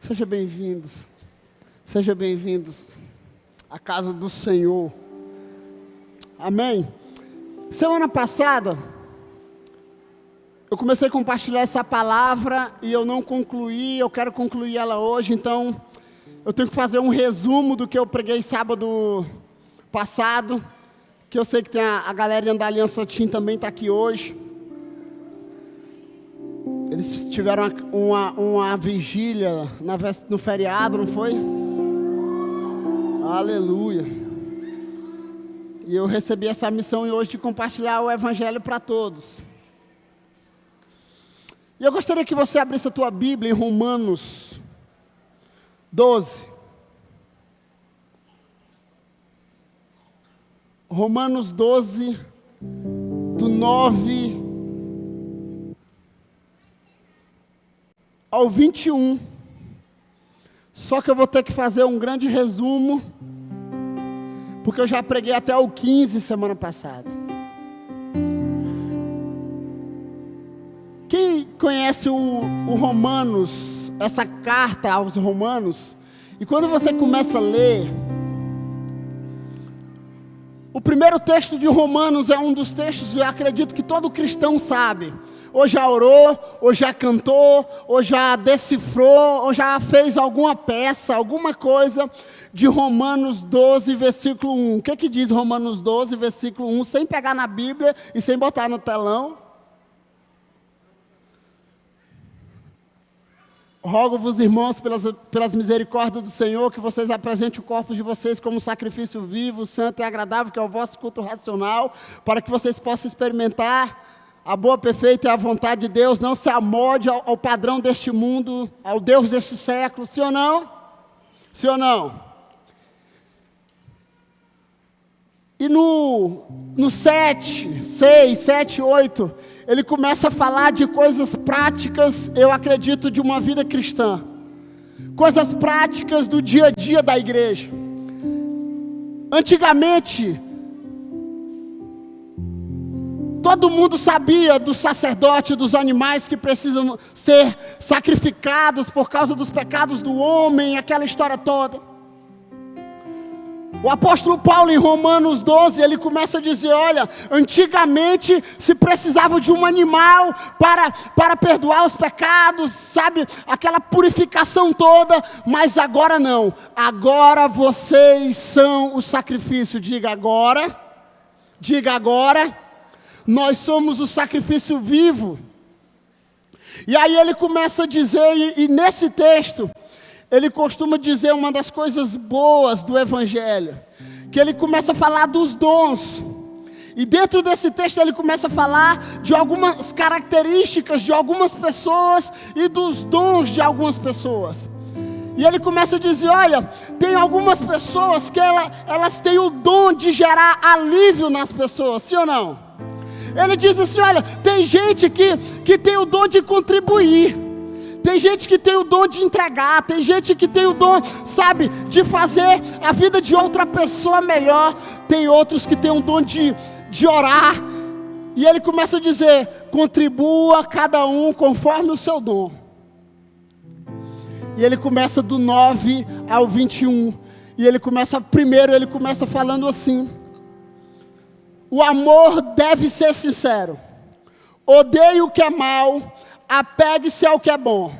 Sejam bem-vindos. Sejam bem-vindos à casa do Senhor. Amém? Semana passada, eu comecei a compartilhar essa palavra e eu não concluí, eu quero concluir ela hoje, então eu tenho que fazer um resumo do que eu preguei sábado passado, que eu sei que tem a galera da Aliança Team também está aqui hoje. Eles tiveram uma vigília no feriado, não foi? Aleluia. E eu recebi essa missão hoje de compartilhar o Evangelho para todos. E eu gostaria que você abrisse a tua Bíblia em Romanos 12. Romanos 12, do 9 ao 21. Só que eu vou ter que fazer um grande resumo, porque eu já preguei até o 15 semana passada. Quem conhece o Romanos, essa carta aos Romanos, e quando você começa a ler, o primeiro texto de Romanos é um dos textos que eu acredito que todo cristão sabe. Ou já orou, ou já cantou, ou já decifrou, ou já fez alguma peça, alguma coisa de Romanos 12, versículo 1. O que diz Romanos 12, versículo 1, sem pegar na Bíblia e sem botar no telão? Rogo-vos, irmãos, pelas misericórdias do Senhor, que vocês apresentem o corpo de vocês como sacrifício vivo, santo e agradável, que é o vosso culto racional, para que vocês possam experimentar a boa, perfeita e a vontade de Deus. Não se amolde ao padrão deste mundo, ao Deus deste século. Sim ou não? Sim ou não? E no 6, 7, 8, ele começa a falar de coisas práticas, eu acredito, de uma vida cristã. Coisas práticas do dia a dia da igreja. Antigamente, todo mundo sabia do sacerdote, dos animais que precisam ser sacrificados por causa dos pecados do homem, aquela história toda. O apóstolo Paulo, em Romanos 12, ele começa a dizer, olha, antigamente se precisava de um animal para perdoar os pecados, sabe, aquela purificação toda, mas agora não, agora vocês são o sacrifício. Diga agora, nós somos o sacrifício vivo. E aí ele começa a dizer, e nesse texto, ele costuma dizer uma das coisas boas do Evangelho, que ele começa a falar dos dons. E dentro desse texto ele começa a falar de algumas características de algumas pessoas e dos dons de algumas pessoas. E ele começa a dizer, olha, tem algumas pessoas que elas têm o dom de gerar alívio nas pessoas, sim ou não? Ele diz assim, olha, tem gente que tem o dom de contribuir. Tem gente que tem o dom de entregar. Tem gente que tem o dom, sabe, de fazer a vida de outra pessoa melhor. Tem outros que têm o dom de orar. E ele começa a dizer, contribua cada um conforme o seu dom. E ele começa do 9 ao 21. E ele começa falando assim. O amor deve ser sincero. Odeie o que é mal, apegue-se ao que é bom.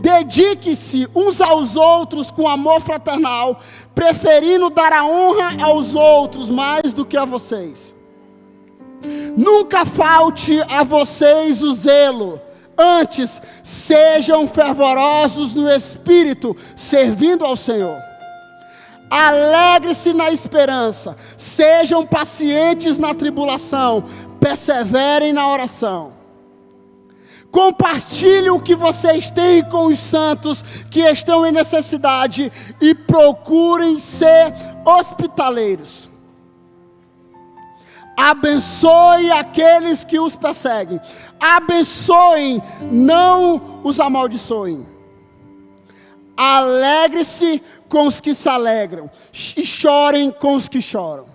Dedique-se uns aos outros com amor fraternal, preferindo dar a honra aos outros mais do que a vocês. Nunca falte a vocês o zelo. Antes, sejam fervorosos no espírito, servindo ao Senhor. Alegre-se na esperança, sejam pacientes na tribulação, perseverem na oração. Compartilhe o que vocês têm com os santos que estão em necessidade e procurem ser hospitaleiros. Abençoe aqueles que os perseguem, abençoem, não os amaldiçoem. Alegre-se com os que se alegram e chorem com os que choram.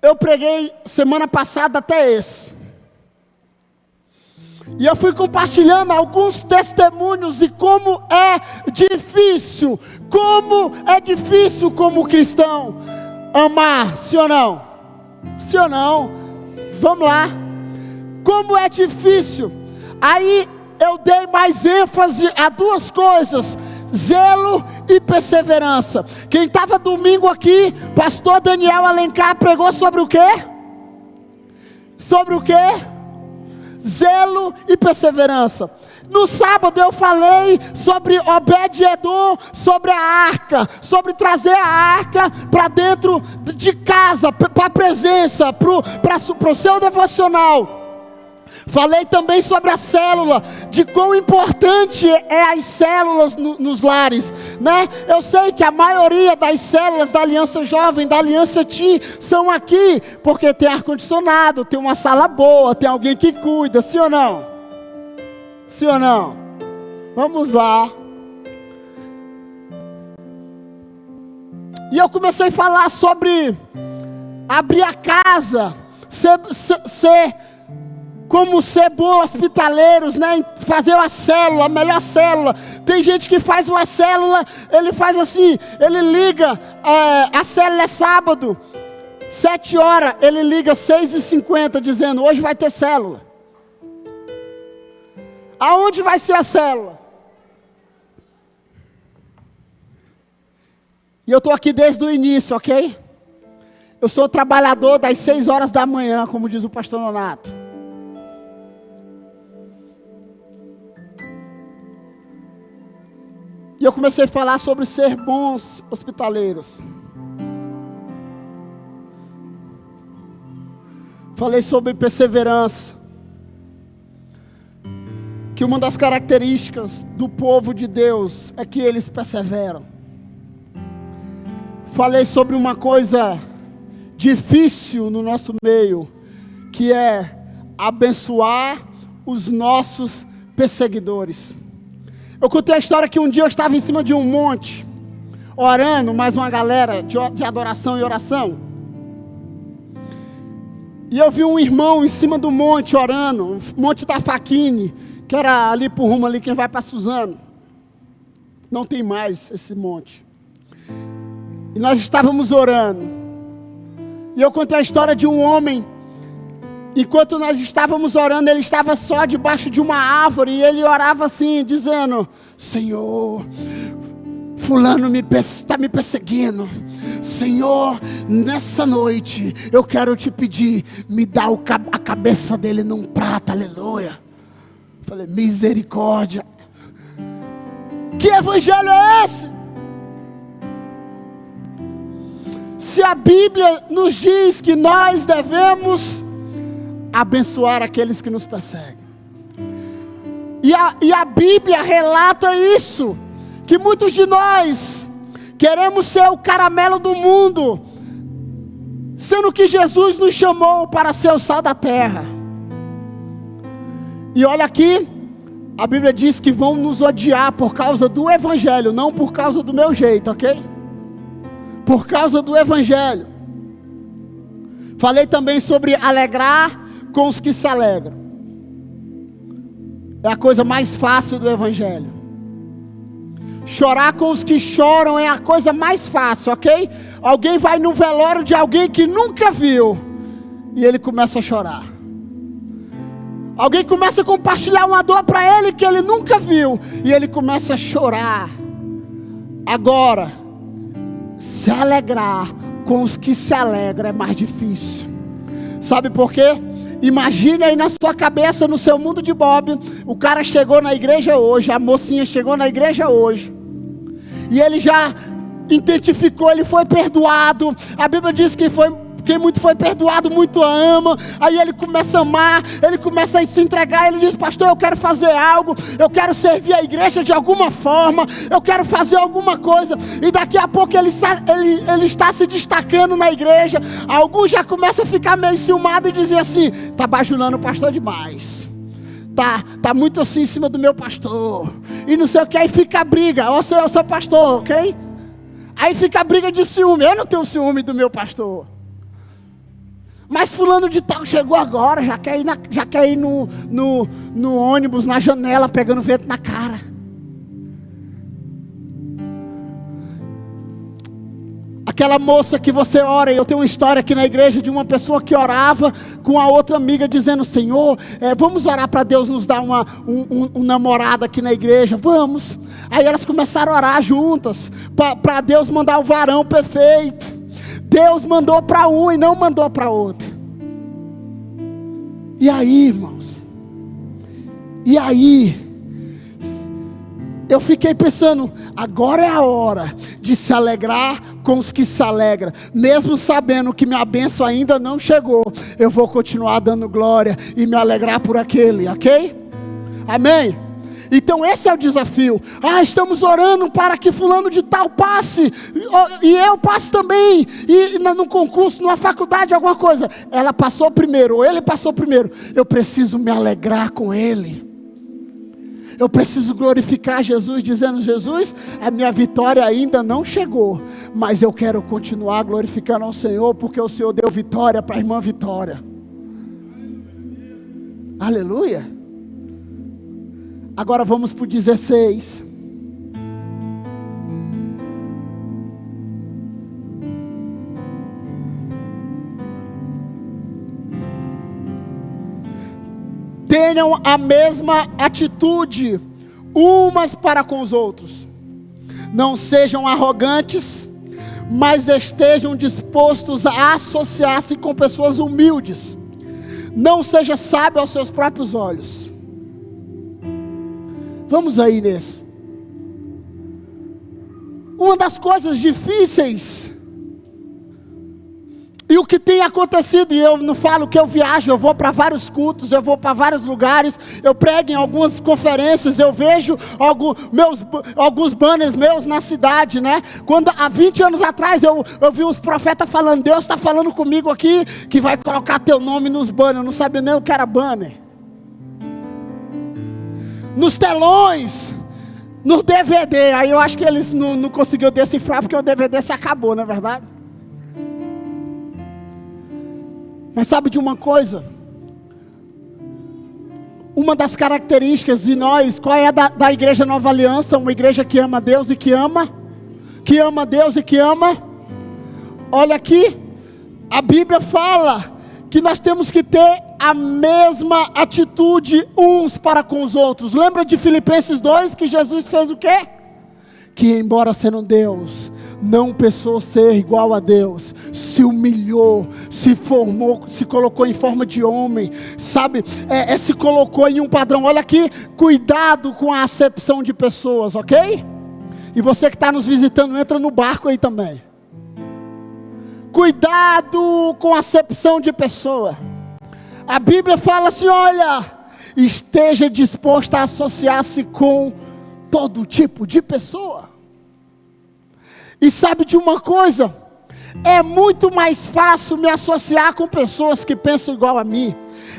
Eu preguei semana passada até esse. E eu fui compartilhando alguns testemunhos de como é difícil como cristão amar, sim ou não? Sim ou não? Vamos lá. Como é difícil. Aí eu dei mais ênfase a duas coisas: zelo e perseverança. Quem estava domingo aqui, pastor Daniel Alencar pregou sobre o quê? Sobre o quê? Zelo e perseverança. No sábado eu falei sobre Obed-Edom, sobre a arca, sobre trazer a arca para dentro de casa, para a presença, para o seu devocional. Falei também sobre a célula, de quão importante é as células nos lares, né? Eu sei que a maioria das células da Aliança Jovem, da Aliança Ti, são aqui, porque tem ar-condicionado, tem uma sala boa, tem alguém que cuida, sim ou não? Sim ou não? Vamos lá. E eu comecei a falar sobre abrir a casa, como ser bons hospitaleiros, né? Fazer uma célula, a melhor célula. Tem gente que faz uma célula, ele faz assim, ele liga, a célula é sábado, 7 horas, ele liga 6h50, dizendo, hoje vai ter célula. Aonde vai ser a célula? E eu estou aqui desde o início, ok? Eu sou trabalhador das 6 horas da manhã, como diz o pastor Nonato. E eu comecei a falar sobre ser bons hospitaleiros. Falei sobre perseverança. Que uma das características do povo de Deus é que eles perseveram. Falei sobre uma coisa difícil no nosso meio, que é abençoar os nossos perseguidores. Eu contei a história que um dia eu estava em cima de um monte, orando, mais uma galera de adoração e oração. E eu vi um irmão em cima do monte orando, monte da Faquine, que era ali por rumo ali, quem vai para Suzano. Não tem mais esse monte. E nós estávamos orando. E eu contei a história de um homem. Enquanto nós estávamos orando, ele estava só debaixo de uma árvore. E ele orava assim, dizendo, Senhor, fulano está me perseguindo. Senhor, nessa noite, eu quero te pedir, me dá a cabeça dele num prato, aleluia. Falei, misericórdia. Que evangelho é esse? Se a Bíblia nos diz que nós devemos abençoar aqueles que nos perseguem. E a Bíblia relata isso, que muitos de nós queremos ser o caramelo do mundo, sendo que Jesus nos chamou para ser o sal da terra. E olha aqui, a Bíblia diz que vão nos odiar por causa do Evangelho, não por causa do meu jeito, ok? Por causa do Evangelho. Falei também sobre alegrar com os que se alegram. É a coisa mais fácil do Evangelho. Chorar com os que choram é a coisa mais fácil, ok? Alguém vai no velório de alguém que nunca viu, e ele começa a chorar. Alguém começa a compartilhar uma dor para ele que ele nunca viu, e ele começa a chorar. Agora, se alegrar com os que se alegram é mais difícil. Sabe por quê? Imagine aí na sua cabeça, no seu mundo de Bob, o cara chegou na igreja hoje, a mocinha chegou na igreja hoje, e ele já identificou, ele foi perdoado. A Bíblia diz que quem muito foi perdoado, muito ama. Aí ele começa a amar, ele começa a se entregar. Ele diz, pastor, eu quero fazer algo, eu quero servir a igreja de alguma forma, eu quero fazer alguma coisa. E daqui a pouco ele está se destacando na igreja. Alguns já começam a ficar meio ciumados e dizer assim, está bajulando o pastor demais, tá muito assim em cima do meu pastor, e não sei o que. Aí fica a briga, eu sou pastor, ok? Aí fica a briga de ciúme. Eu não tenho ciúme do meu pastor, Mas fulano de tal chegou agora, já quer ir no ônibus, na janela, pegando vento na cara. Aquela moça que você ora, e eu tenho uma história aqui na igreja de uma pessoa que orava com a outra amiga dizendo: Senhor, vamos orar para Deus nos dar um namorado aqui na igreja, vamos. Aí elas começaram a orar juntas, para Deus mandar o varão perfeito. Deus mandou para um e não mandou para outro. E aí, irmãos, eu fiquei pensando, agora é a hora de se alegrar com os que se alegram, mesmo sabendo que minha bênção ainda não chegou, eu vou continuar dando glória e me alegrar por aquele, ok? Amém? Então esse é o desafio. Estamos orando para que fulano de tal passe, e eu passe também, e no concurso, numa faculdade, alguma coisa, ela passou primeiro, ou ele passou primeiro, eu preciso me alegrar com ele. Eu preciso glorificar Jesus, dizendo: Jesus, a minha vitória ainda não chegou, mas eu quero continuar glorificando ao Senhor, porque o Senhor deu vitória para a irmã Vitória. Aleluia. Agora vamos para o 16. Tenham a mesma atitude umas para com os outros. Não sejam arrogantes, mas estejam dispostos a associar-se com pessoas humildes. Não seja sábio aos seus próprios olhos. Vamos aí nesse. Uma das coisas difíceis, e o que tem acontecido, e eu não falo que eu viajo, eu vou para vários cultos, eu vou para vários lugares, eu prego em algumas conferências, eu vejo alguns banners meus na cidade, né? Quando há 20 anos atrás eu vi uns profetas falando: Deus está falando comigo aqui, que vai colocar teu nome nos banners. Eu não sabia nem o que era banner. Nos telões, no DVD, aí eu acho que eles não conseguiram decifrar, porque o DVD se acabou, não é verdade? Mas sabe de uma coisa? Uma das características de nós, qual é da igreja Nova Aliança? Uma igreja que ama Deus e que ama Deus e que ama. Olha aqui, a Bíblia fala que nós temos que ter a mesma atitude uns para com os outros. Lembra de Filipenses 2, que Jesus fez o quê? Que embora sendo Deus, não pensou ser igual a Deus, se humilhou, se formou, se colocou em forma de homem, sabe, se colocou em um padrão. Olha aqui, cuidado com a acepção de pessoas, ok? E você que está nos visitando, entra no barco aí também. Cuidado com a acepção de pessoa. A Bíblia fala assim: olha, esteja disposto a associar-se com todo tipo de pessoa. E sabe de uma coisa? É muito mais fácil me associar com pessoas que pensam igual a mim.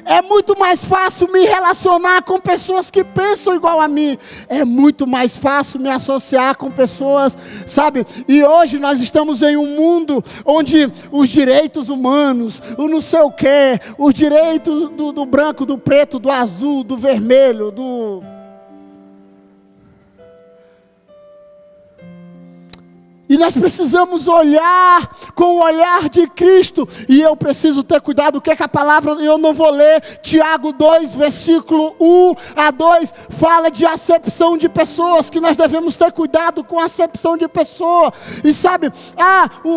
É muito mais fácil me relacionar com pessoas que pensam igual a mim. É muito mais fácil me associar com pessoas, sabe? E hoje nós estamos em um mundo onde os direitos humanos, o não sei o quê, os direitos do branco, do preto, do azul, do vermelho, E nós precisamos olhar com o olhar de Cristo. E eu preciso ter cuidado. O que é que a palavra, eu não vou ler. Tiago 2, versículo 1 a 2. Fala de acepção de pessoas. Que nós devemos ter cuidado com a acepção de pessoa. E sabe,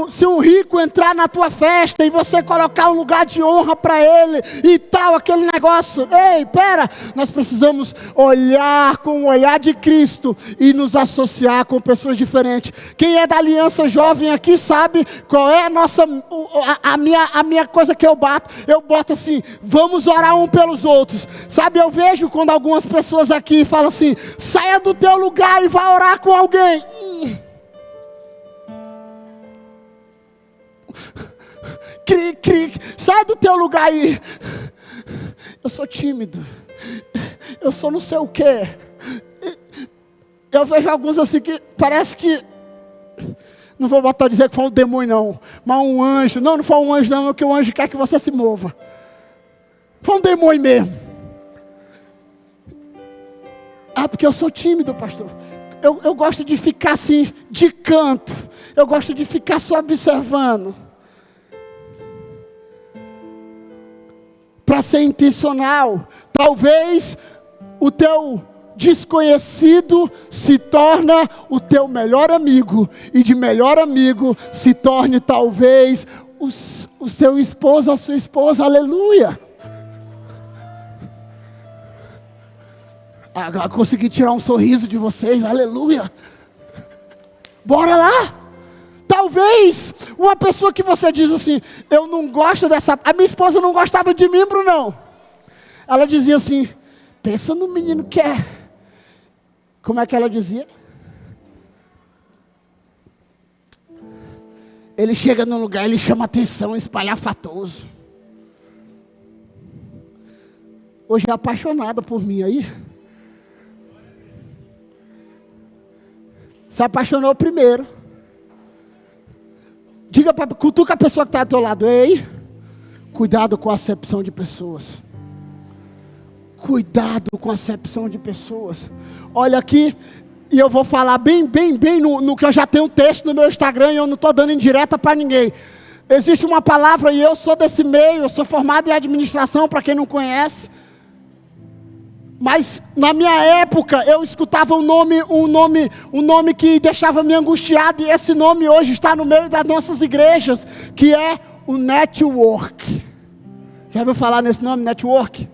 se um rico entrar na tua festa e você colocar um lugar de honra para ele e tal, aquele negócio. Ei, pera. Nós precisamos olhar com o olhar de Cristo e nos associar com pessoas diferentes. Quem é da aliança jovem aqui sabe qual é a minha coisa que eu boto assim: vamos orar um pelos outros. Sabe, eu vejo quando algumas pessoas aqui falam assim: saia do teu lugar e vá orar com alguém. Sai do teu lugar aí. Eu sou tímido, eu sou não sei o que. Eu vejo alguns assim que parece que Não vou botar dizer que foi um demônio, não. Mas um anjo. Não, não foi um anjo, não, porque o anjo quer que você se mova. Foi um demônio mesmo. Ah, porque eu sou tímido, pastor. Eu gosto de ficar assim, de canto. Eu gosto de ficar só observando. Para ser intencional. Talvez o teu desconhecido se torna o teu melhor amigo. E de melhor amigo se torne talvez o seu esposo, a sua esposa. Aleluia. Agora consegui tirar um sorriso de vocês. Aleluia. Bora lá. Talvez uma pessoa que você diz assim, eu não gosto dessa... A minha esposa não gostava de mim, Brunão. Ela dizia assim, pensa no menino que é... Como é que ela dizia? Ele chega num lugar, ele chama atenção, espalhafatoso. Hoje é apaixonada por mim aí. Se apaixonou primeiro. Diga para cutuca a pessoa que está do teu lado. Ei, cuidado com a acepção de pessoas. Cuidado com a acepção de pessoas. Olha aqui, e eu vou falar bem no que eu já tenho um texto no meu Instagram e eu não estou dando indireta para ninguém. Existe uma palavra, e eu sou desse meio, eu sou formado em administração, para quem não conhece. Mas na minha época eu escutava um nome que deixava me angustiado, e esse nome hoje está no meio das nossas igrejas, que é o network. Já ouviu falar nesse nome, network?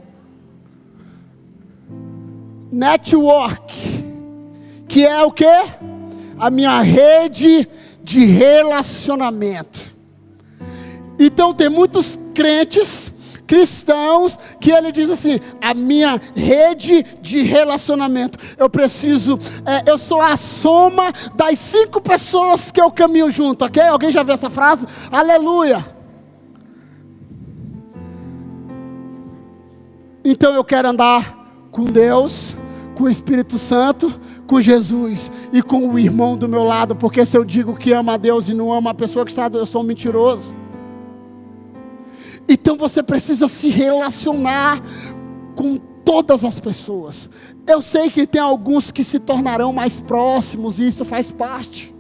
Network, que é o quê? A minha rede de relacionamento. Então tem muitos cristãos, que ele diz assim, a minha rede de relacionamento, eu sou a soma das 5 pessoas que eu caminho junto, ok? Alguém já viu essa frase? Aleluia! Então eu quero andar com Deus, com o Espírito Santo, com Jesus e com o irmão do meu lado, porque se eu digo que ama a Deus e não ama a pessoa que está, eu sou um mentiroso. Então você precisa se relacionar com todas as pessoas. Eu sei que tem alguns que se tornarão mais próximos, e isso faz parte.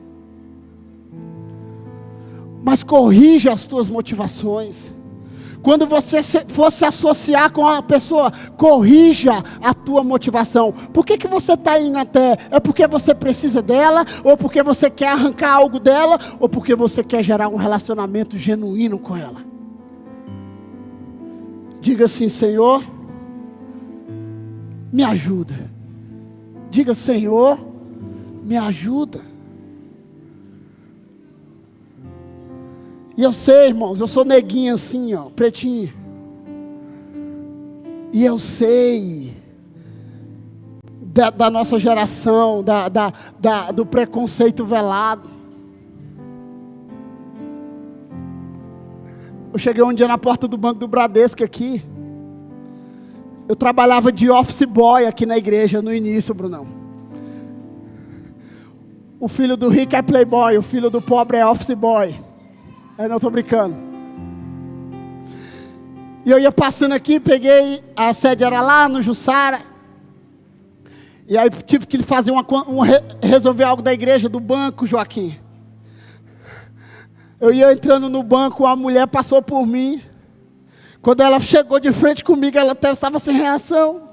Mas corrija as tuas motivações. Quando você for se associar com a pessoa, corrija a tua motivação. Por que você está indo até? É porque você precisa dela? Ou porque você quer arrancar algo dela? Ou porque você quer gerar um relacionamento genuíno com ela? Diga assim, Senhor, me ajuda. Diga, Senhor, me ajuda. E eu sei, irmãos, eu sou neguinho assim, ó, pretinho. E eu sei da nossa geração, do preconceito velado. Eu cheguei um dia na porta do Banco do Bradesco aqui. Eu trabalhava de office boy aqui na igreja no início, Brunão. O filho do rico é playboy, o filho do pobre é office boy. Eu não estou brincando. E eu ia passando aqui, peguei, a sede era lá no Jussara. E aí tive que fazer resolver algo da igreja, do banco, Joaquim. Eu ia entrando no banco, a mulher passou por mim. Quando ela chegou de frente comigo, ela até estava sem reação.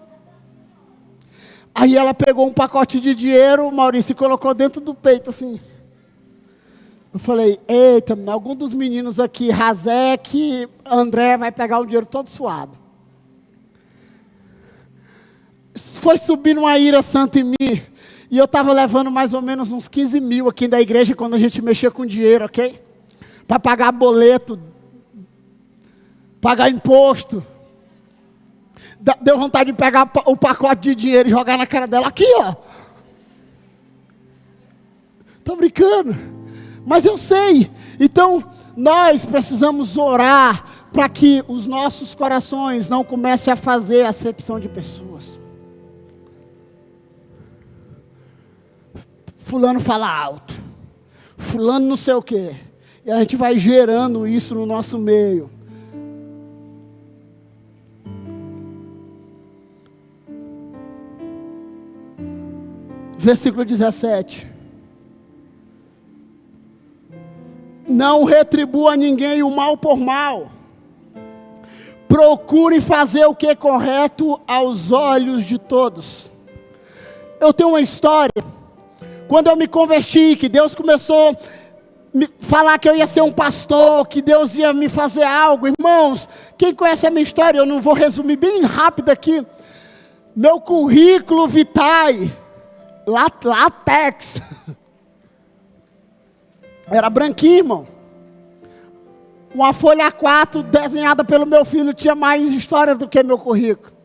Aí ela pegou um pacote de dinheiro, Maurício, e colocou dentro do peito assim. Eu falei, eita, algum dos meninos aqui, Razek, André, vai pegar um dinheiro todo suado. Foi subindo uma ira santa em mim. E eu estava levando mais ou menos uns 15 mil aqui da igreja, quando a gente mexia com dinheiro, ok? Para pagar boleto, pagar imposto. Deu vontade de pegar o pacote de dinheiro e jogar na cara dela. Aqui, ó. Estou brincando. Mas eu sei. Então, nós precisamos orar para que os nossos corações não comecem a fazer acepção de pessoas. Fulano fala alto. fulano não sei o quê. E a gente vai gerando isso no nosso meio. Versículo 17. Não retribua a ninguém o mal por mal. Procure fazer o que é correto aos olhos de todos. Eu tenho uma história. Quando eu me converti, que Deus começou a me falar que eu ia ser um pastor, que Deus ia me fazer algo. Irmãos, quem conhece a minha história, eu não vou resumir bem rápido aqui. Meu currículo vitae, latex, era branquinho, irmão. Uma folha A4 desenhada pelo meu filho tinha mais história do que meu currículo.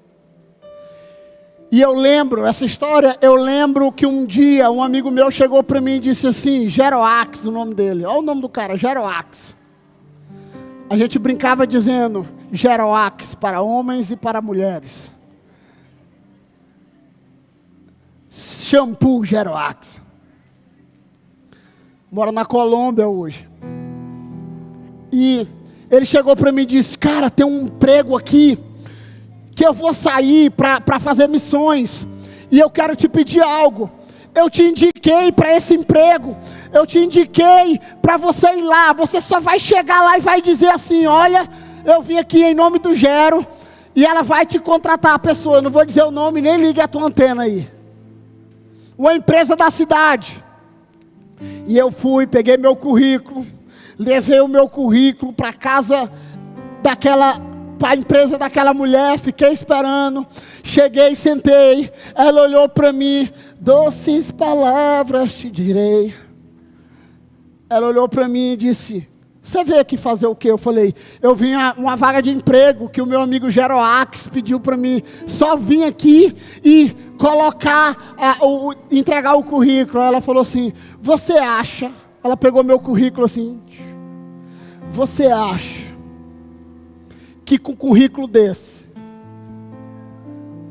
E eu lembro, essa história, eu lembro que um dia um amigo meu chegou para mim e disse assim, Geroax, o nome dele. Olha o nome do cara, Geroax. A gente brincava dizendo, Geroax para homens e para mulheres. Shampoo Geroax. Mora na Colômbia hoje. E ele chegou para mim e disse, cara, tem um emprego aqui, que eu vou sair para fazer missões, e eu quero te pedir algo. Eu te indiquei para esse emprego, eu te indiquei para você ir lá, você só vai chegar lá e vai dizer assim, olha, eu vim aqui em nome do Gero, e ela vai te contratar a pessoa, eu não vou dizer o nome, nem ligue a tua antena aí. Uma empresa da cidade. E eu fui, peguei meu currículo, levei o meu currículo para casa para a empresa daquela mulher, fiquei esperando, cheguei, sentei, ela olhou para mim, doces palavras te direi. Ela olhou para mim e disse, você veio aqui fazer o quê? Eu falei, eu vim a uma vaga de emprego que o meu amigo Geroax pediu para mim, só vim aqui e entregar o currículo. Ela falou assim, você acha, ela pegou meu currículo assim, você acha que com um currículo desse,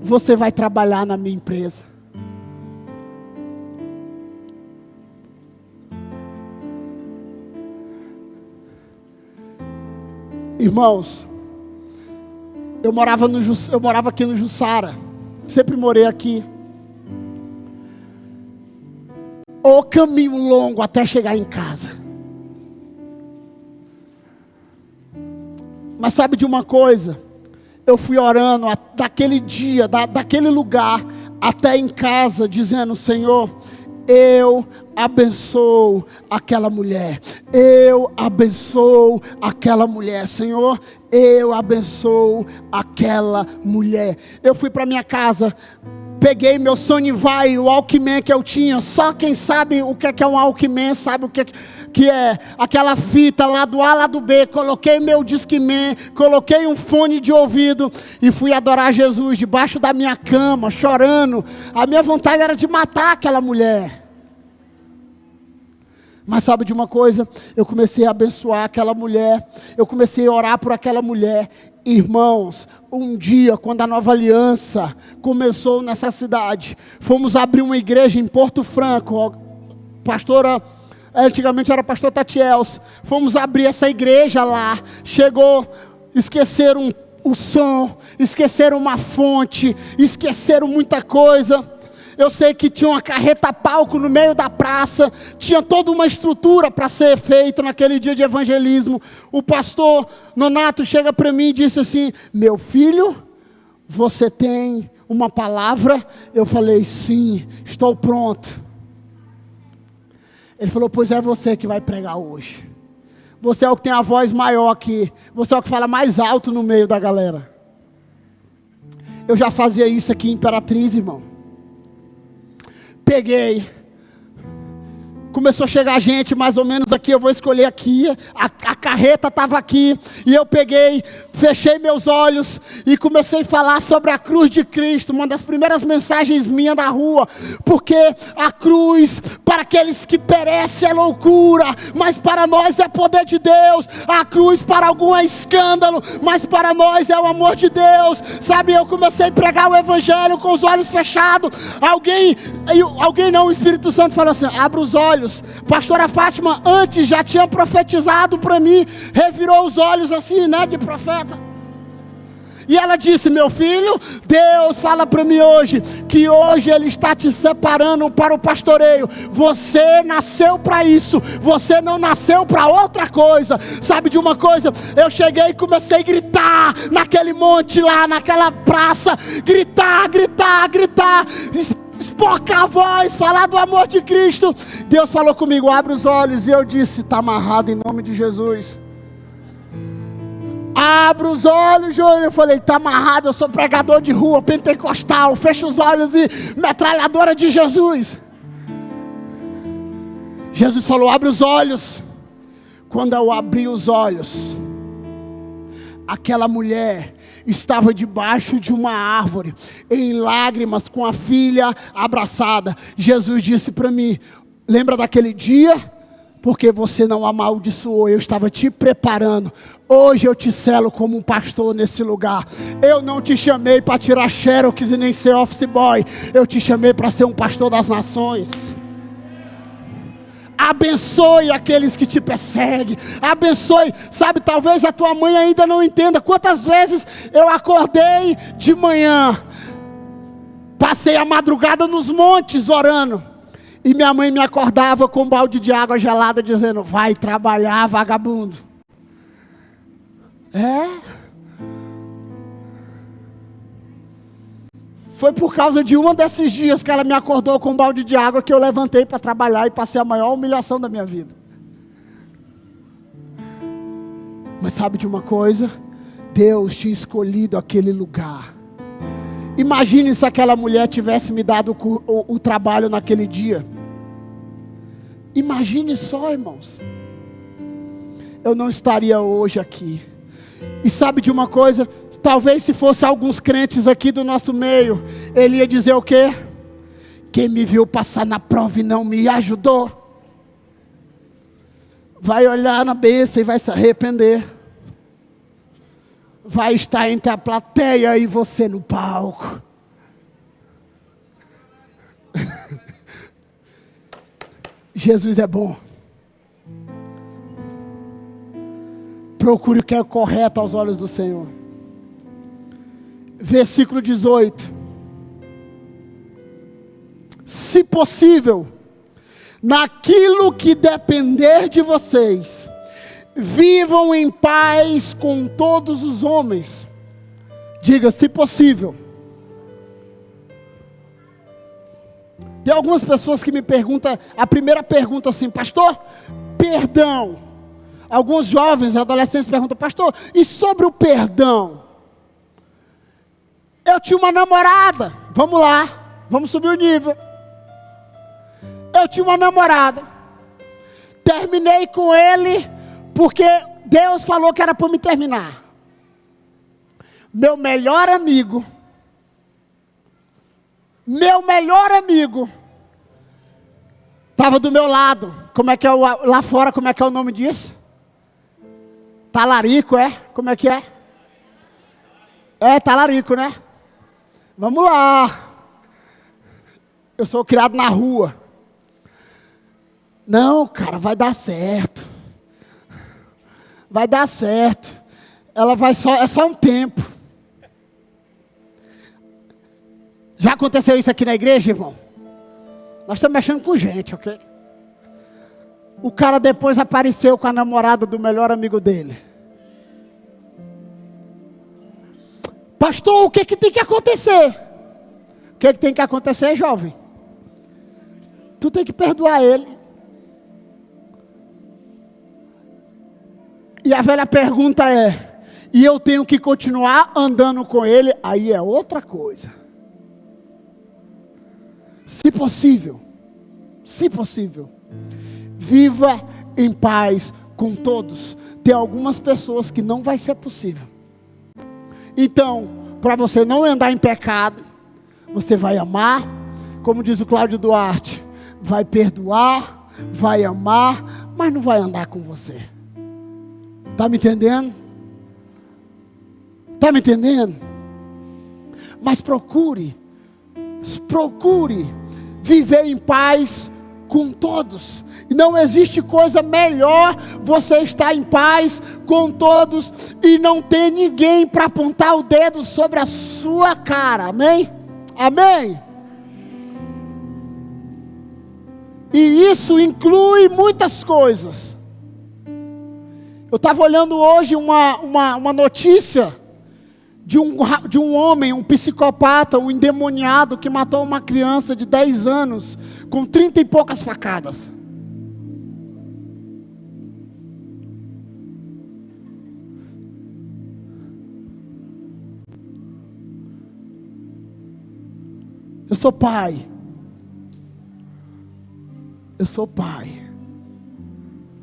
você vai trabalhar na minha empresa? Irmãos, eu morava aqui no Jussara, sempre morei aqui. O caminho longo até chegar em casa. Mas sabe de uma coisa? Eu fui orando daquele dia, daquele lugar, até em casa, dizendo, Senhor, eu abençoo aquela mulher. Eu abençoo aquela mulher. Senhor, eu abençoo aquela mulher. Eu fui para minha casa, peguei meu Sony Vai, o Walkman que eu tinha. Só quem sabe o que é um Walkman, sabe o que é aquela fita lá do A, lá do B. Coloquei meu Discman, coloquei um fone de ouvido e fui adorar Jesus debaixo da minha cama, chorando. A minha vontade era de matar aquela mulher. Mas sabe de uma coisa? Eu comecei a abençoar aquela mulher. Eu comecei a orar por aquela mulher. Irmãos, um dia, quando a Nova Aliança começou nessa cidade, fomos abrir uma igreja em Porto Franco. Pastora, antigamente era pastor Tatiels. Fomos abrir essa igreja lá. Chegou, esqueceram o som, esqueceram uma fonte, esqueceram muita coisa. Eu sei que tinha uma carreta-palco no meio da praça, tinha toda uma estrutura para ser feita naquele dia de evangelismo. O pastor Nonato chega para mim e disse assim, meu filho, você tem uma palavra? Eu falei, sim, estou pronto. Ele falou, pois é você que vai pregar hoje. Você é o que tem a voz maior aqui, você é o que fala mais alto no meio da galera. Eu já fazia isso aqui em Imperatriz, irmão. Peguei, começou a chegar gente mais ou menos aqui, eu vou escolher aqui, a carreta estava aqui, e eu peguei, fechei meus olhos, e comecei a falar sobre a cruz de Cristo, uma das primeiras mensagens minhas da rua, porque a cruz, para aqueles que perecem é loucura, mas para nós é poder de Deus. A cruz para algum é escândalo, mas para nós é o amor de Deus, sabe? Eu comecei a pregar o evangelho com os olhos fechados, o Espírito Santo falou assim: abre os olhos. Pastora Fátima antes já tinha profetizado para mim, revirou os olhos assim, né, de profeta. E ela disse: meu filho, Deus fala para mim hoje, que hoje Ele está te separando para o pastoreio. Você nasceu para isso, você não nasceu para outra coisa. Sabe de uma coisa? Eu cheguei e comecei a gritar naquele monte lá, naquela praça, gritar, espocar a voz, falar do amor de Cristo. Deus falou comigo: abre os olhos. E eu disse: está amarrado em nome de Jesus. Abre os olhos, Júnior. Eu falei: está amarrado, eu sou pregador de rua, pentecostal. Fecha os olhos e metralhadora de Jesus. Jesus falou: abre os olhos. Quando eu abri os olhos, aquela mulher estava debaixo de uma árvore, em lágrimas, com a filha abraçada. Jesus disse para mim: lembra daquele dia? Porque você não amaldiçoou, eu estava te preparando. Hoje eu te selo como um pastor nesse lugar. Eu não te chamei para tirar xerox e nem ser office boy. Eu te chamei para ser um pastor das nações. Abençoe aqueles que te perseguem. Abençoe, sabe, talvez a tua mãe ainda não entenda. Quantas vezes eu acordei de manhã, passei a madrugada nos montes orando, e minha mãe me acordava com um balde de água gelada, dizendo: vai trabalhar, vagabundo. Foi por causa de um desses dias que ela me acordou com um balde de água que eu levantei para trabalhar e passei a maior humilhação da minha vida. Mas sabe de uma coisa? Deus tinha escolhido aquele lugar. Imagine se aquela mulher tivesse me dado o trabalho naquele dia. Imagine só, irmãos. Eu não estaria hoje aqui. E sabe de uma coisa? Talvez se fosse alguns crentes aqui do nosso meio, ele ia dizer o quê? Quem me viu passar na prova e não me ajudou, vai olhar na bênção e vai se arrepender. Vai estar entre a plateia e você no palco. Jesus é bom. Procure o que é correto aos olhos do Senhor. Versículo 18. Se possível, naquilo que depender de vocês, vivam em paz com todos os homens. Diga: se possível. Tem algumas pessoas que me perguntam, a primeira pergunta assim: pastor, perdão. Alguns jovens, adolescentes perguntam: pastor, e sobre o perdão? Eu tinha uma namorada, vamos lá, vamos subir o nível. Eu tinha uma namorada, terminei com ele, porque Deus falou que era para me terminar. Meu melhor amigo, estava do meu lado. Como é que é lá fora, como é que é o nome disso? Talarico, é? Como é que é? É, talarico, né? Vamos lá. Eu sou criado na rua. Não, cara, vai dar certo. Vai dar certo. Ela vai só, é só um tempo. Já aconteceu isso aqui na igreja, irmão? Nós estamos mexendo com gente, ok? O cara depois apareceu com a namorada do melhor amigo dele. Pastor, o que tem que acontecer? O que tem que acontecer, jovem? Tu tem que perdoar ele. E a velha pergunta é: e eu tenho que continuar andando com ele? Aí é outra coisa. Se possível, viva em paz com todos, tem algumas pessoas que não vai ser possível. Então, para você não andar em pecado, você vai amar, como diz o Cláudio Duarte, vai perdoar, vai amar, mas não vai andar com você. Está me entendendo? Está me entendendo? Mas procure viver em paz com todos. E não existe coisa melhor você estar em paz com todos e não ter ninguém para apontar o dedo sobre a sua cara. Amém? Amém? E isso inclui muitas coisas. Eu estava olhando hoje uma notícia de um homem, um psicopata, um endemoniado que matou uma criança de 10 anos com 30 e poucas facadas. Eu sou pai.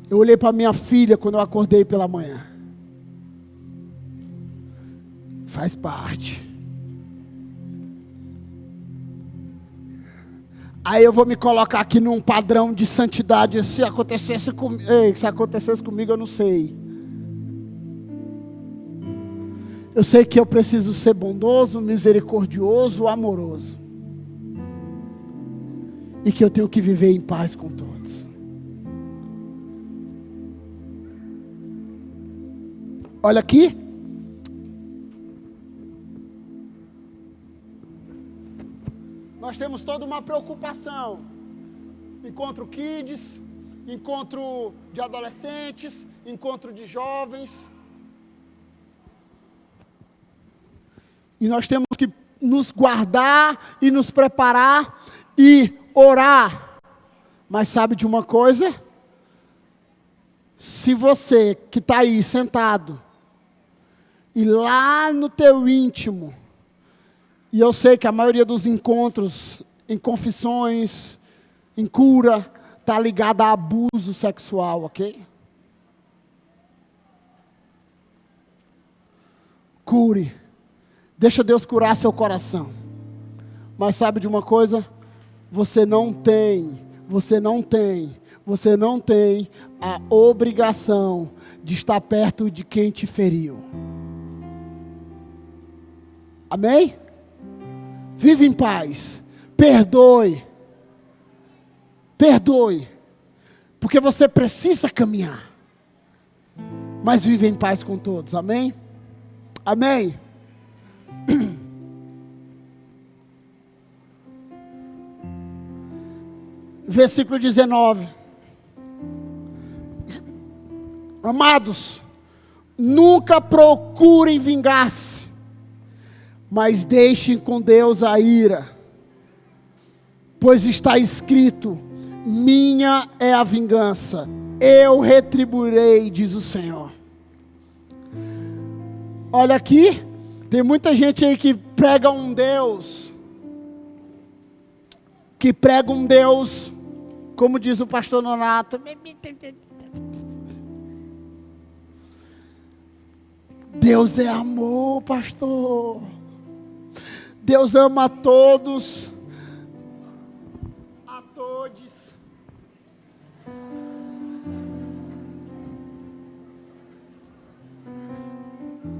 Eu olhei para minha filha quando eu acordei pela manhã. Faz parte. Aí eu vou me colocar aqui num padrão de santidade. Se acontecesse comigo, eu não sei. Eu sei que eu preciso ser bondoso, misericordioso, amoroso. E que eu tenho que viver em paz com todos. Olha aqui. Nós temos toda uma preocupação. Encontro kids, encontro de adolescentes, encontro de jovens. E nós temos que nos guardar e nos preparar e orar. Mas sabe de uma coisa? Se você que está aí sentado e lá no teu íntimo, e eu sei que a maioria dos encontros em confissões, em cura, está ligada a abuso sexual, ok? Cure. Deixa Deus curar seu coração. Mas sabe de uma coisa? Você não tem a obrigação de estar perto de quem te feriu. Amém? Vive em paz. Perdoe. Porque você precisa caminhar. Mas vive em paz com todos. Amém? Amém? Versículo 19. Amados, nunca procurem vingar-se, mas deixem com Deus a ira, pois está escrito: minha é a vingança, eu retribuirei, diz o Senhor. Olha aqui, tem muita gente aí que prega um Deus, como diz o pastor Nonato, Deus é amor, pastor. Deus ama a todos, a todos.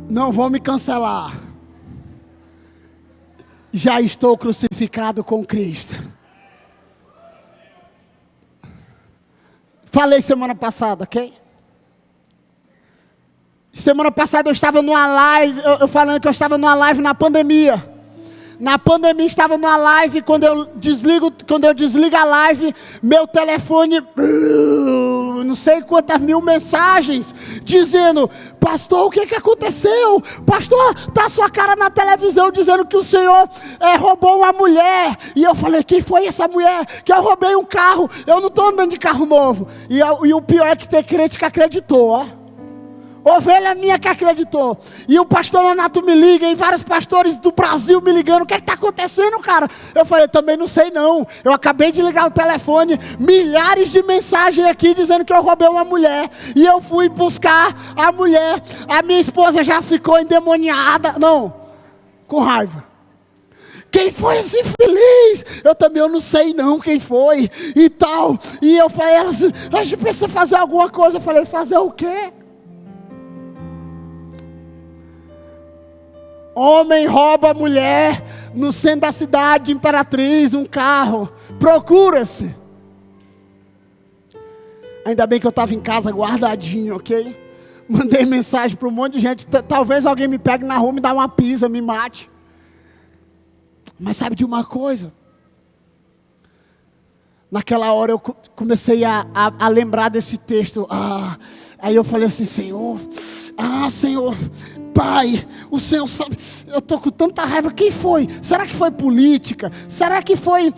Não vão me cancelar. Já estou crucificado com Cristo. Falei semana passada, ok? Semana passada eu estava numa live, eu falando que eu estava numa live na pandemia. Na pandemia estava numa live, quando eu desligo a live, meu telefone, não sei quantas mil mensagens, dizendo: pastor, o que aconteceu? Pastor, está a sua cara na televisão dizendo que o senhor roubou uma mulher. E eu falei: quem foi essa mulher? Que eu roubei um carro, eu não estou andando de carro novo. E o pior é que tem crente que acreditou, ó. Ovelha minha que acreditou. E o pastor Nonato me liga, e vários pastores do Brasil me ligando. O que está acontecendo, cara? Eu falei, também não sei não. Eu acabei de ligar o telefone, milhares de mensagens aqui dizendo que eu roubei uma mulher. E eu fui buscar a mulher. A minha esposa já ficou endemoniada. Não, com raiva. Quem foi esse infeliz? Eu não sei não quem foi e tal. E eu falei, a gente precisa fazer alguma coisa. Eu falei, fazer o quê? Homem rouba mulher no centro da cidade, Imperatriz, um carro. Procura-se. Ainda bem que eu estava em casa guardadinho, ok? Mandei mensagem para um monte de gente. Talvez alguém me pegue na rua, me dá uma pisa, me mate. Mas sabe de uma coisa? Naquela hora eu comecei a lembrar desse texto. Aí eu falei assim, Senhor, Senhor, Pai, o Senhor sabe, eu estou com tanta raiva. Quem foi? Será que foi política? Será que foi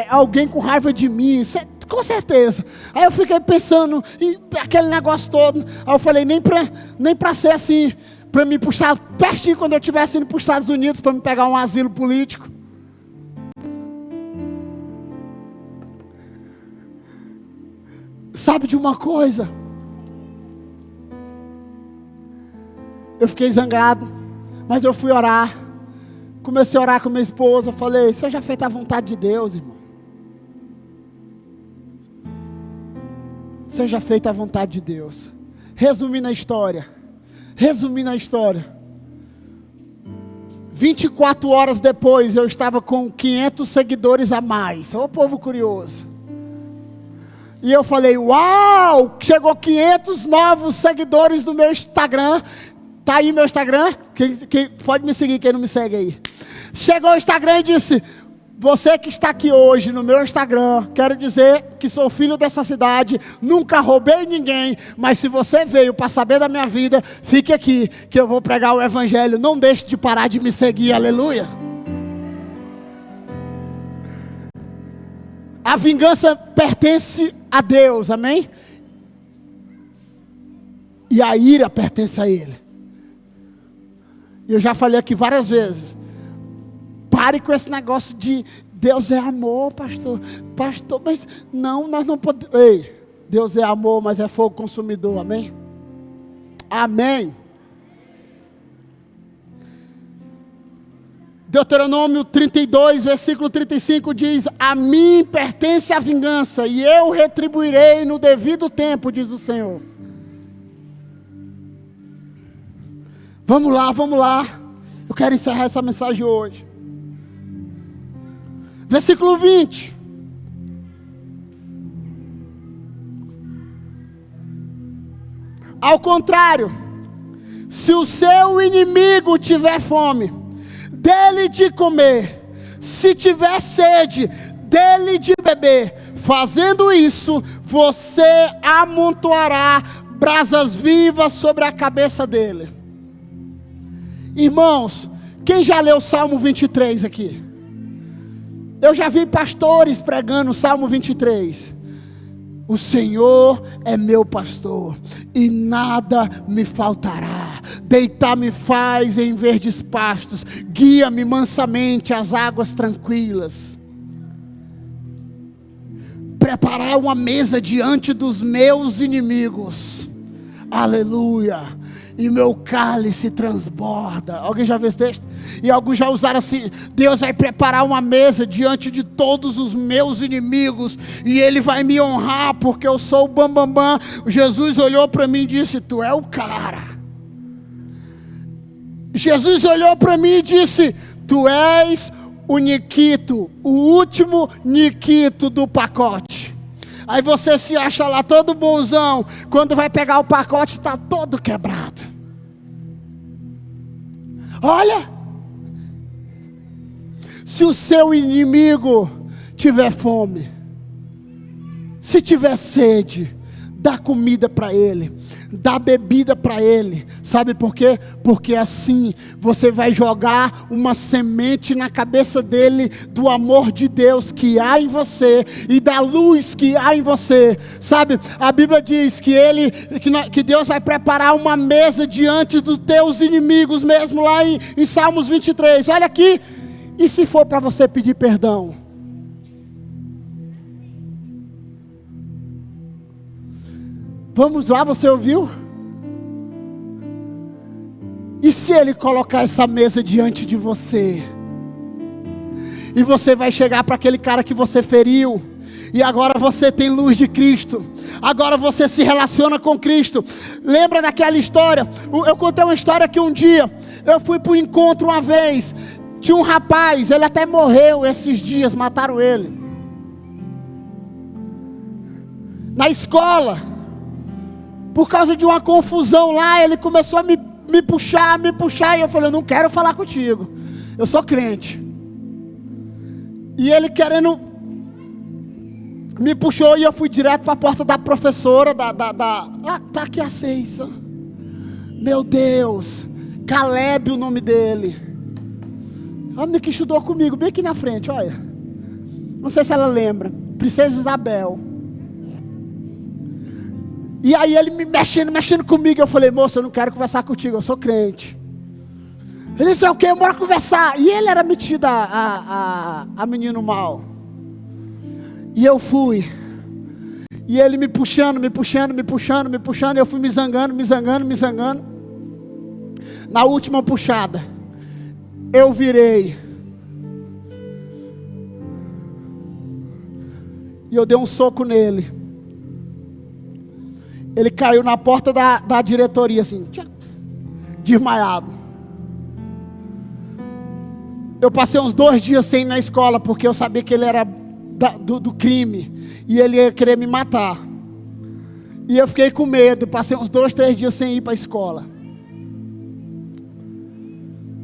alguém com raiva de mim? Com certeza. Aí eu fiquei pensando, e aquele negócio todo. Aí eu falei, nem para ser assim, para me puxar pertinho quando eu estivesse indo para os Estados Unidos, para me pegar um asilo político. Sabe de uma coisa? Eu fiquei zangado, mas eu fui orar. Comecei a orar com minha esposa. Falei, seja feita a vontade de Deus, irmão. Seja feita a vontade de Deus. Resumindo a história. 24 horas depois, eu estava com 500 seguidores a mais. Ô povo curioso. E eu falei, uau, chegou 500 novos seguidores no meu Instagram. Tá aí meu Instagram? Quem pode me seguir, quem não me segue aí. Chegou o Instagram e disse, você que está aqui hoje no meu Instagram, quero dizer que sou filho dessa cidade, nunca roubei ninguém, mas se você veio para saber da minha vida, fique aqui, que eu vou pregar o evangelho, não deixe de parar de me seguir, aleluia. A vingança pertence a Deus, amém? E a ira pertence a Ele. Eu já falei aqui várias vezes. Pare com esse negócio de Deus é amor, pastor. Pastor, mas não, nós não podemos. Ei, Deus é amor, mas é fogo consumidor, amém? Amém. Deuteronômio 32, versículo 35 diz, a mim pertence a vingança, e eu retribuirei no devido tempo, diz o Senhor. Vamos lá. Eu quero encerrar essa mensagem hoje. Versículo 20. Ao contrário, se o seu inimigo tiver fome, dele de comer. Se tiver sede, dele de beber. Fazendo isso, você amontoará brasas vivas sobre a cabeça dele. Irmãos, quem já leu o Salmo 23 aqui? Eu já vi pastores pregando o Salmo 23. O Senhor é meu pastor, e nada me faltará. Deitar-me faz em verdes pastos, guia-me mansamente às águas tranquilas. Preparar uma mesa diante dos meus inimigos. Aleluia. E meu cálice transborda. Alguém já viu esse texto? E alguns já usaram assim, Deus vai preparar uma mesa diante de todos os meus inimigos, e Ele vai me honrar, porque eu sou o bambambam. Jesus olhou para mim e disse, tu é o cara. Jesus olhou para mim e disse, tu és o Niquito, o último Niquito do pacote. Aí você se acha lá todo bonzão, quando vai pegar o pacote está todo quebrado. Olha, se o seu inimigo tiver fome, se tiver sede, dá comida para ele. dá bebida para ele. Sabe por quê? Porque assim você vai jogar uma semente na cabeça dele do amor de Deus que há em você e da luz que há em você. Sabe, a Bíblia diz que Deus vai preparar uma mesa diante dos teus inimigos, mesmo lá em Salmos 23. Olha aqui, e se for para você pedir perdão? Vamos lá, você ouviu? E se ele colocar essa mesa diante de você? E você vai chegar para aquele cara que você feriu, e agora você tem luz de Cristo, agora você se relaciona com Cristo. Lembra daquela história? Eu contei uma história que um dia, eu fui para um encontro uma vez, tinha um rapaz, ele até morreu esses dias, mataram ele. Na escola, por causa de uma confusão lá, ele começou a me puxar, e eu falei, eu não quero falar contigo, eu sou crente. E ele querendo, me puxou e eu fui direto para a porta da professora, tá aqui a Ceissa. Meu Deus, Caleb o nome dele. A menina que estudou comigo, bem aqui na frente, olha. Não sei se ela lembra, Princesa Isabel. E aí ele me mexendo comigo. Eu falei, moço, eu não quero conversar contigo, eu sou crente. Ele disse, o quê? Bora conversar. E ele era metido a menino mau. E eu fui. E ele me puxando. E eu fui me zangando. Na última puxada, eu virei. E eu dei um soco nele. Ele caiu na porta da diretoria, assim, desmaiado. Eu passei uns 2 dias sem ir na escola, porque eu sabia que ele era do crime, e ele ia querer me matar. E eu fiquei com medo, passei uns 2, 3 dias sem ir para a escola.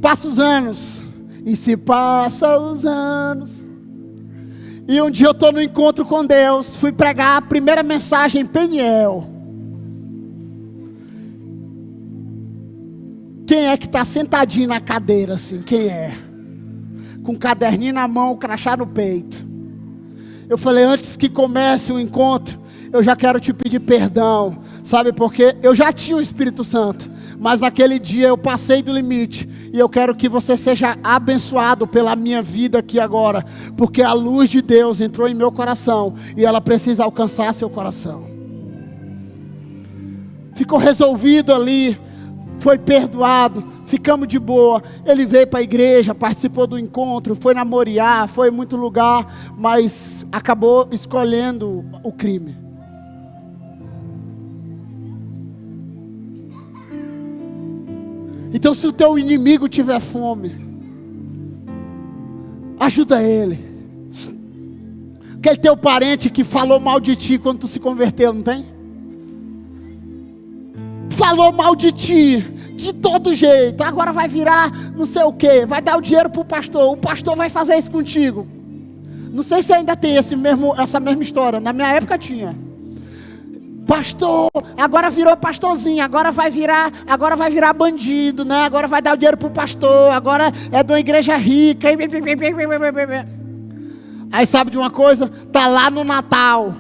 Passa os anos, e se passa os anos. E um dia eu estou no encontro com Deus, fui pregar a primeira mensagem em Peniel. Quem é que está sentadinho na cadeira assim? Quem é? Com um caderninho na mão, crachá no peito. Eu falei, antes que comece o encontro, eu já quero te pedir perdão. Sabe por quê? Eu já tinha o Espírito Santo, mas naquele dia eu passei do limite. E eu quero que você seja abençoado pela minha vida aqui agora, porque a luz de Deus entrou em meu coração, e ela precisa alcançar seu coração. Ficou resolvido ali. Foi perdoado, ficamos de boa. Ele veio para a igreja, participou do encontro, foi na Moriá, foi em muito lugar, mas acabou escolhendo o crime. Então, se o teu inimigo tiver fome, ajuda ele. Aquele teu parente que falou mal de ti quando tu se converteu, não tem? Falou mal de ti, de todo jeito, agora vai virar não sei o que, vai dar o dinheiro para o pastor vai fazer isso contigo. Não sei se ainda tem essa mesma história, na minha época tinha. Pastor, agora virou pastorzinho, agora vai virar bandido, né? Agora vai dar o dinheiro para o pastor, agora é de uma igreja rica. Aí sabe de uma coisa? Tá lá no Natal,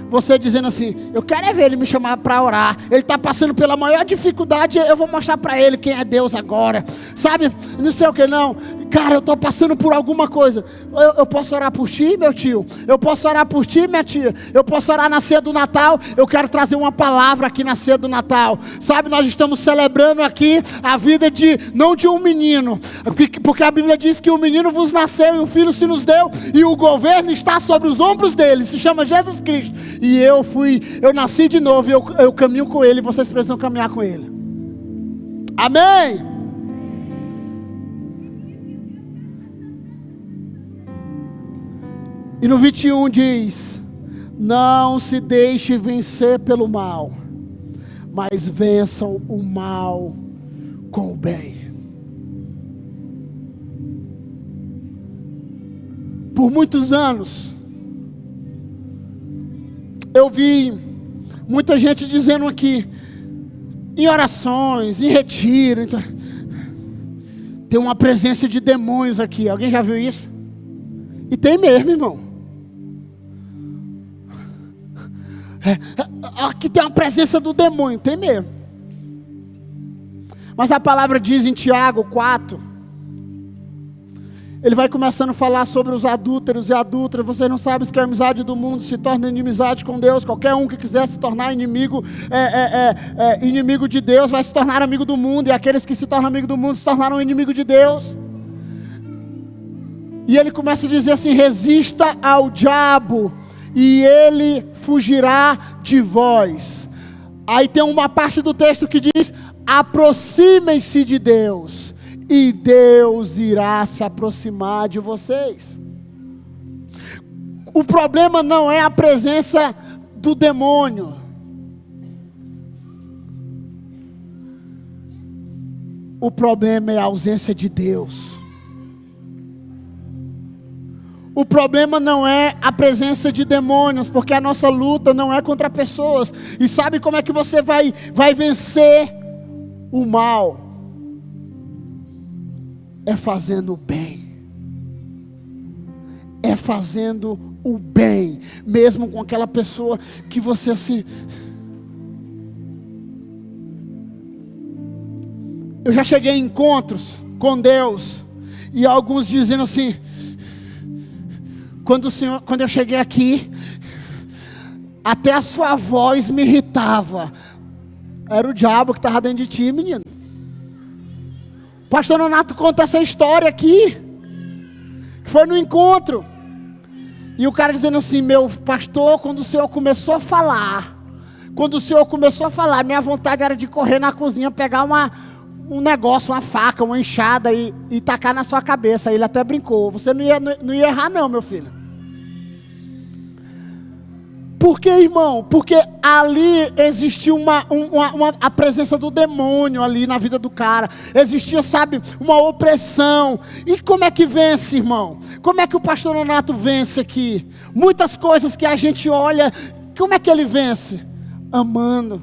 você dizendo assim, eu quero é ver ele me chamar para orar. Ele está passando pela maior dificuldade, eu vou mostrar para ele quem é Deus agora. Sabe, não sei o que não. Cara, eu estou passando por alguma coisa. Eu posso orar por ti, meu tio? Eu posso orar por ti, minha tia? Eu posso orar na ceia do Natal? Eu quero trazer uma palavra aqui na ceia do Natal. Sabe, nós estamos celebrando aqui a vida não de um menino, porque a Bíblia diz que o menino vos nasceu e o filho se nos deu, e o governo está sobre os ombros dele, se chama Jesus Cristo. E eu nasci de novo, eu caminho com ele, e vocês precisam caminhar com ele. Amém? E no 21 diz, não se deixe vencer pelo mal, mas vençam o mal com o bem. Por muitos anos, eu vi muita gente dizendo aqui, em orações, em retiro. Então, tem uma presença de demônios aqui. Alguém já viu isso? E tem mesmo, irmão. Aqui tem uma presença do demônio. Tem mesmo. Mas a palavra diz em Tiago 4. Ele vai começando a falar sobre os adúlteros e adúlteras. Vocês não sabem que a amizade do mundo se torna inimizade com Deus. Qualquer um que quiser se tornar inimigo, inimigo de Deus, vai se tornar amigo do mundo. E aqueles que se tornam amigo do mundo se tornaram inimigo de Deus. E ele começa a dizer assim: resista ao diabo e ele fugirá de vós. Aí tem uma parte do texto que diz: aproximem-se de Deus e Deus irá se aproximar de vocês. O problema não é a presença do demônio. O problema é a ausência de Deus. O problema não é a presença de demônios, porque a nossa luta não é contra pessoas. E sabe como é que você vai vencer o mal? É fazendo o bem. É fazendo o bem, mesmo com aquela pessoa que você assim... Eu já cheguei em encontros com Deus, e alguns dizendo assim: quando eu cheguei aqui, até a sua voz me irritava. Era o diabo que estava dentro de ti, menino. Pastor Nonato conta essa história aqui, que foi no encontro, e o cara dizendo assim: meu pastor, quando o senhor começou a falar, minha vontade era de correr na cozinha, pegar um negócio, uma faca, uma enxada e tacar na sua cabeça. Aí ele até brincou: você não ia errar não, meu filho. Por que, irmão? Porque ali existia a presença do demônio ali na vida do cara. Existia, sabe, uma opressão. E como é que vence, irmão? Como é que o pastor Nonato vence aqui? Muitas coisas que a gente olha, como é que ele vence? Amando.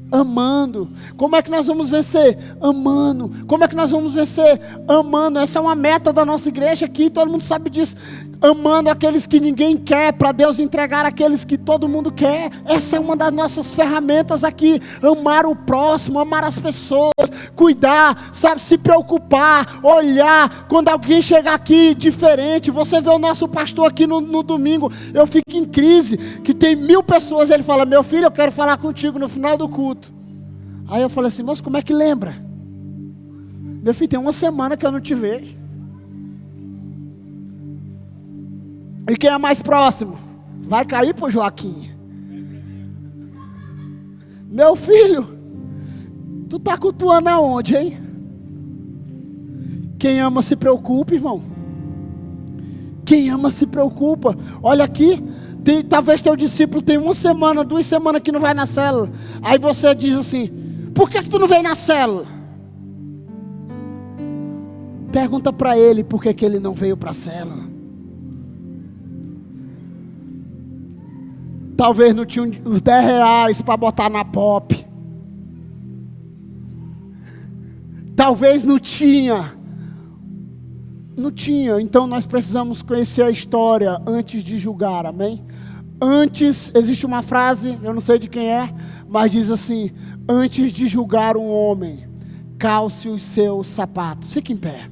Amando. Como é que nós vamos vencer? Amando. Como é que nós vamos vencer? Amando. Essa é uma meta da nossa igreja aqui, todo mundo sabe disso. Amando aqueles que ninguém quer, para Deus entregar aqueles que todo mundo quer. Essa é uma das nossas ferramentas aqui. Amar o próximo, amar as pessoas, cuidar, sabe, se preocupar, olhar. Quando alguém chegar aqui diferente, você vê o nosso pastor aqui no domingo, eu fico em crise, que tem 1000 pessoas, ele fala: meu filho, eu quero falar contigo no final do culto. Aí eu falei assim: moço, como é que lembra? Meu filho, tem uma semana que eu não te vejo. E quem é mais próximo? Vai cair pro Joaquim. Meu filho, tu tá cultuando aonde, hein? Quem ama se preocupa, irmão. Quem ama se preocupa. Olha aqui, talvez teu discípulo tem 1 semana, 2 semanas que não vai na célula. Aí você diz assim: por que tu não vem na célula? Pergunta para ele por que ele não veio para a célula. Talvez não tinha os 10 reais para botar na pop. Talvez não tinha. Não tinha. Então nós precisamos conhecer a história antes de julgar, amém? Antes, existe uma frase, eu não sei de quem é, mas diz assim: antes de julgar um homem, calce os seus sapatos. Fique em pé.